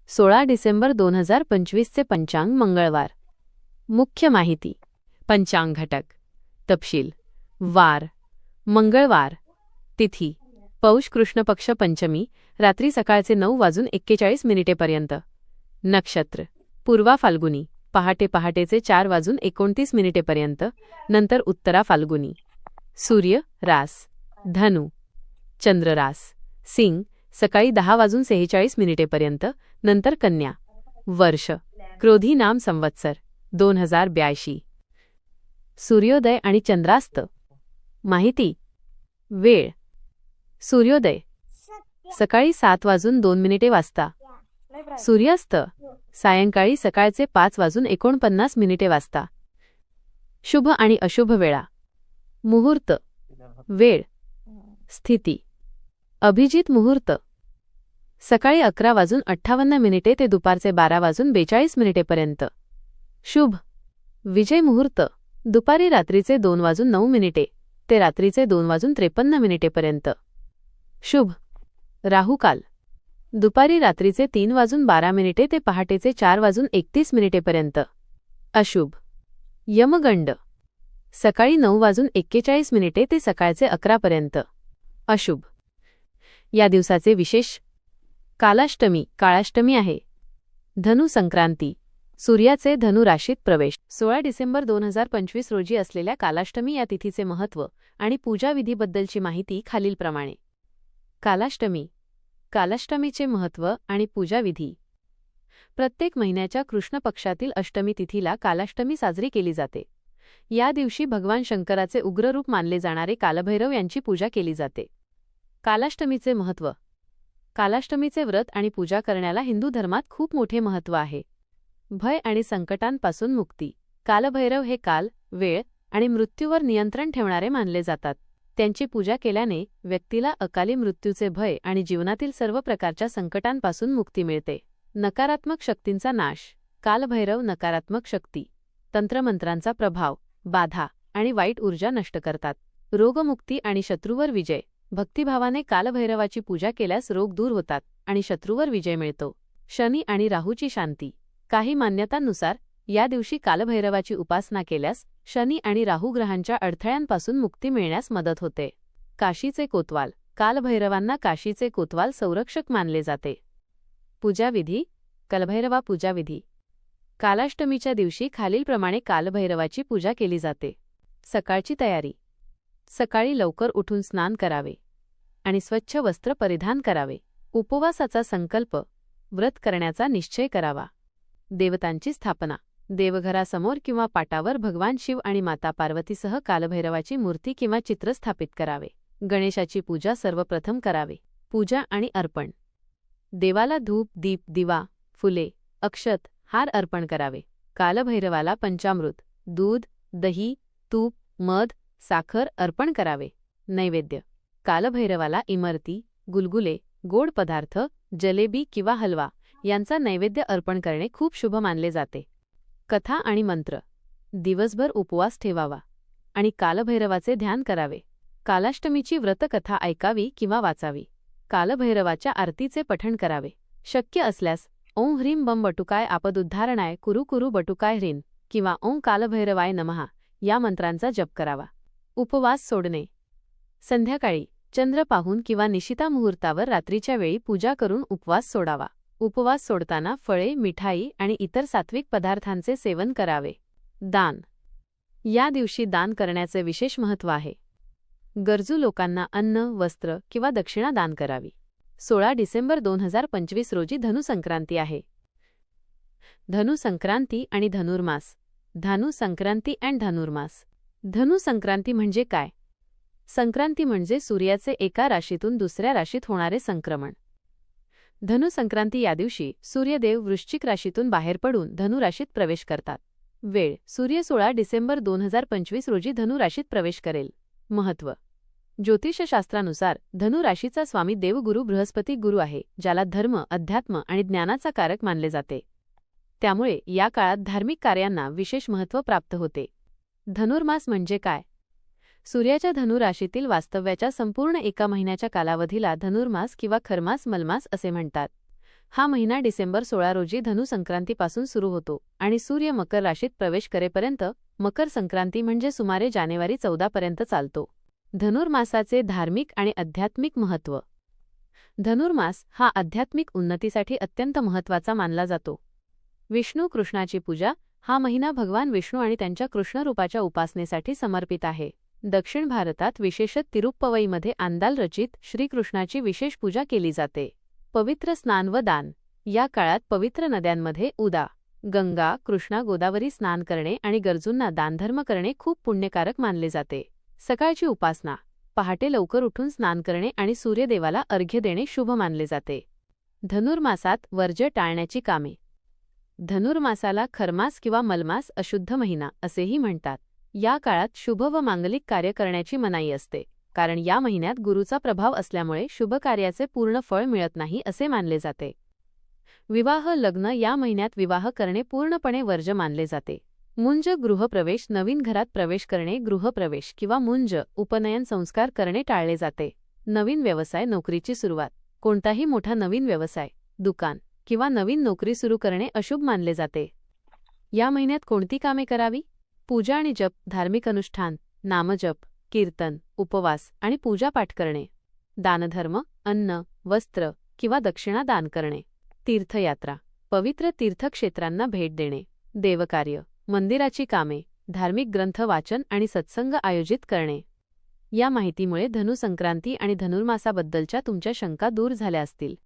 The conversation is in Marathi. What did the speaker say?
16 डिसेंबर 2025 चे पंचांग मंगळवार. मुख्य माहिती. पंचांग घटक. तपशील. वार मंगळवार. तिथी पौष कृष्ण पक्ष पंचमी, रात्री सकाळचे 9:41 नक्षत्र पूर्वा फाल्गुनी, पहाटेचे 4:29 नंतर उत्तरा फाल्गुनी. सूर्य रास धनु, चंद्र रास सिंह, सकाळी 10:46 नंतर कन्या. वर्ष क्रोधी नाम संवत्सर 2082. सूर्योदय आणि चंद्रास्त. माहिती. वेळ. सूर्योदय सकाळी 7:02 वाजता. सूर्यास्त सायंकाळी सकाळचे 5:49 वाजता. शुभ आणि अशुभ वेळा. मुहूर्त. वेळ. स्थिती. अभिजित मुहूर्त सकाळी 11:58 ते दुपारचे 12:42 शुभ. विजय मुहूर्त दुपारी रात्रीचे 2:09 ते रात्रीचे 2:53 शुभ. राहुकाल दुपारी रात्रीचे 3:12 ते पहाटेचे 4:31 अशुभ. यमगंड सकाळी 9:41 ते सकाळचे 11 अशुभ. या दिवसाचे विशेष. कालाष्टमी काळाष्टमी आहे. धनु संक्रांती सूर्याचे धनु राशीत प्रवेश. 16 डिसेंबर 2025 रोजी असलेल्या कालाष्टमी या तिथीचे महत्त्व आणि पूजाविधीबद्दलची माहिती खालीलप्रमाणे. कालाष्टमी. कालाष्टमीचे महत्त्व आणि पूजाविधी. प्रत्येक महिन्याच्या कृष्ण पक्षातील अष्टमी तिथीला कालाष्टमी साजरी केली जाते. या दिवशी भगवान शंकराचे उग्ररूप मानले जाणारे कालभैरव यांची पूजा केली जाते. कालाष्टमीचे महत्त्व. कालाष्टमीचे व्रत आणि पूजा करण्याला हिंदू धर्मात खूप मोठे महत्त्व आहे. भय आणि संकटांपासून मुक्ती. कालभैरव हे काल, वेळ आणि मृत्यूवर नियंत्रण ठेवणारे मानले जातात. त्यांची पूजा केल्याने व्यक्तीला अकाली मृत्यूचे भय आणि जीवनातील सर्व प्रकारच्या संकटांपासून मुक्ती मिळते. नकारात्मक शक्तींचा नाश. कालभैरव नकारात्मक शक्ती, तंत्रमंत्रांचा प्रभाव, बाधा आणि वाईट ऊर्जा नष्ट करतात. रोगमुक्ती आणि शत्रूवर विजय. भक्तिभावाने कालभैरवाची पूजा केल्यास रोग दूर होतात आणि शत्रूवर विजय मिळतो. शनी आणि राहूची शांती. काही मान्यतांनुसार या दिवशी कालभैरवाची उपासना केल्यास शनी आणि राहू ग्रहांच्या अडथळ्यांपासून मुक्ती मिळण्यास मदत होते. काशीचे कोतवाल. कालभैरवांना काशीचे कोतवाल संरक्षक मानले जाते. पूजाविधी. कालभैरवा पूजाविधी. कालाष्टमीच्या दिवशी खालीलप्रमाणे कालभैरवाची पूजा केली जाते. सकाळची तयारी. सकाळी लवकर उठून स्नान करावे आणि स्वच्छ वस्त्र परिधान करावे. उपवासाचा संकल्प, व्रत करण्याचा निश्चय करावा. देवतांची स्थापना. देवघरासमोर किंवा पाटावर भगवान शिव आणि माता पार्वतीसह कालभैरवाची मूर्ती किंवा चित्र स्थापित करावे. गणेशाची पूजा सर्वप्रथम करावे. पूजा आणि अर्पण. देवाला धूप, दीप, दिवा, फुले, अक्षत, हार अर्पण करावे. कालभैरवाला पंचामृत, दूध, दही, तूप, मध, साखर अर्पण करावे. नैवेद्य. कालभैरवाला इमरती, गुलगुले, गोड पदार्थ, जलेबी किंवा हलवा यांचा नैवेद्य अर्पण करणे खूप शुभ मानले जाते. कथा आणि मंत्र. दिवसभर उपवास ठेवावा आणि कालभैरवाचे ध्यान करावे. कालाष्टमीची व्रतकथा ऐकावी किंवा वाचावी. कालभैरवाच्या आरतीचे पठण करावे. शक्य असल्यास ओं ह्रीं बम बटुकाय आपदुद्धारणाय कुरु कुरु बटुकाय ह्रीं किंवा ओं कालभैरवाय नमः या मंत्रांचा जप करावा. उपवास सोडणे. संध्याकाळी चंद्र पाहून किंवा निशिता मुहूर्तावर रात्रीच्या वेळी पूजा करून उपवास सोडावा. उपवास सोडताना फळे, मिठाई आणि इतर सात्विक पदार्थांचे सेवन करावे. दान. या दिवशी दान करण्याचे विशेष महत्त्व आहे. गरजू लोकांना अन्न, वस्त्र किंवा दक्षिणा दान करावी. 16 डिसेंबर 2025 रोजी धनुसंक्रांती आहे. धनुसंक्रांती आणि धनुर्मास. धनुसंक्रांती अँड धनुर्मास. धनुसंक्रांती म्हणजे काय? संक्रांती म्हणजे सूर्याचे एका राशीतून दुसऱ्या राशीत होणारे संक्रमण. धनुसंक्रांती या दिवशी सूर्यदेव वृश्चिक राशीतून बाहेर पडून धनु राशीत प्रवेश करतात. वेळ. सूर्य 16 डिसेंबर 2025 रोजी धनु राशीत प्रवेश करेल. महत्त्व. ज्योतिषशास्त्रानुसार धनु राशीचा स्वामी देवगुरु बृहस्पती गुरु आहे, ज्याला धर्म, अध्यात्म आणि ज्ञानाचा कारक मानले जाते. त्यामुळे या काळात धार्मिक कार्यांना विशेष महत्त्व प्राप्त होते. धनुर्मास म्हणजे काय? सूर्याच्या धनु राशीतील वास्तव्याच्या संपूर्ण एका महिन्याच्या कालावधीला धनुर्मास किंवा खरमास मलमास असे म्हणतात. हा महिना डिसेंबर 16 रोजी धनु संक्रांतीपासून सुरू होतो आणि सूर्य मकर राशीत प्रवेश करेपर्यंत मकर संक्रांती म्हणजे सुमारे जानेवारी 14 पर्यंत चालतो. धनुर्मासाचे धार्मिक आणि आध्यात्मिक महत्त्व. धनुर्मास हा आध्यात्मिक उन्नतीसाठी अत्यंत महत्त्वाचा मानला जातो. विष्णू कृष्णाची पूजा. हा महिना भगवान विष्णू आणि त्यांच्या कृष्ण रूपाच्या उपासनेसाठी समर्पित आहे. दक्षिण भारतात विशेषतः तिरुप्पवईमध्ये आंदाल रचित श्रीकृष्णाची विशेष पूजा केली जाते. पवित्र स्नान व दान. या काळात पवित्र नद्यांमध्ये उदा, गंगा, कृष्णा, गोदावरी स्नान करणे आणि गरजूंना दानधर्म करणे खूप पुण्यकारक मानले जाते. सकाळची उपासना. पहाटे लवकर उठून स्नान करणे आणि सूर्यदेवाला अर्घ्य देणे शुभ मानले जाते. धनुर्मासात वर्ज्य टाळण्याची कामे. धनुर्मासाला खरमास किंवा मलमास अशुद्ध महिना असेही म्हणतात. या काळात शुभ व मांगलिक कार्य करण्याची मनाई असते, कारण या महिन्यात गुरूचा प्रभाव असल्यामुळे शुभ कार्याचे पूर्ण फळ मिळत नाही असे मानले जाते. विवाह लग्न. या महिन्यात विवाह करणे पूर्णपणे वर्ज्य मानले जाते. मुंज गृहप्रवेश. नवीन घरात प्रवेश करणे, गृहप्रवेश किंवा मुंज उपनयन संस्कार करणे टाळले जाते. नवीन व्यवसाय, नोकरीची सुरुवात. कोणताही मोठा नवीन व्यवसाय, दुकान किंवा नवीन नोकरी सुरू करणे अशुभ मानले जाते. या महिन्यात कोणती कामे करावी? पूजा आणि जप. धार्मिक अनुष्ठान, नामजप, कीर्तन, उपवास आणि पूजापाठ करणे. दानधर्म, अन्न, वस्त्र किंवा दक्षिणा दान करणे. तीर्थयात्रा. पवित्र तीर्थक्षेत्रांना भेट देणे. देवकार्य, मंदिराची कामे, धार्मिक ग्रंथ वाचन आणि सत्संग आयोजित करणे. या माहितीमुळे धनु संक्रांती आणि धनुर्मासाबद्दलच्या तुमच्या शंका दूर झाल्या असतील.